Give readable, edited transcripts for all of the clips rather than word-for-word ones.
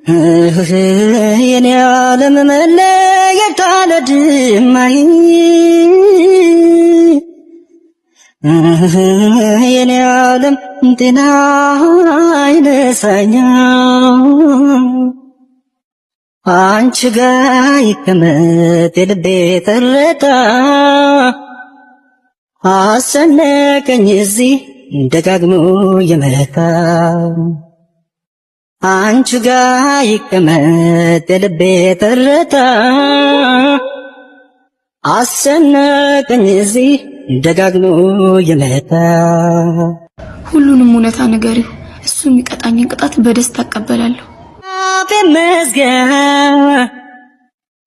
የኔ ዓለም መለየት አልወድማይ የኔ ዓለም ጤና አይነሳኛ አንቺ ጋር ይቀመጥ የልቤ ትርታ አሰነቀኝ እዚህ ደጋግሞ የመታ አንቺ ጋር ይቀመጥ የልቤ ትርታ አሰነቀኝ እዚህ ደጋግሞ የመታ ሁሉንም እውነታ ንገሪው፣ እሱ የሚቀጣኝን ቅጣት በደስታ እቀበላለሁ። በመዝጊያ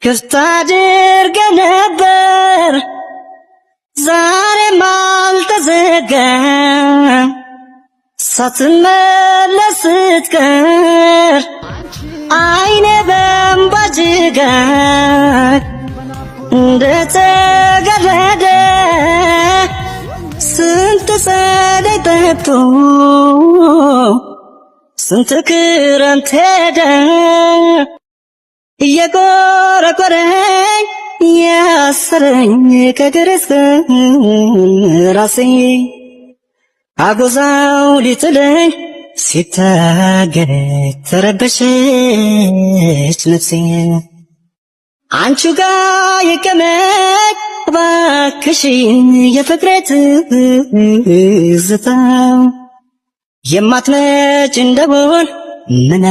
ክፍት አድርገህ ነበር ዛሬም አልተዘጋም ሳትመለስ ስትቀር አይኔ በእንባ ጭጋግ እንደተጋረደ ስንት ጸደይ ጠብቶ ስንት ክረምት ሄደ እየቆረቆረኝ ያሰረኝ ከእግር እስከ ራሴ አጎዛው ሊጥለኝ ሲታገል ተረበሸች ነፍሴ አንቺ ጋር ይቀመጥ እባክሽን የፍቅሬ ትዝታ የማትመጭ እንደሆን ምን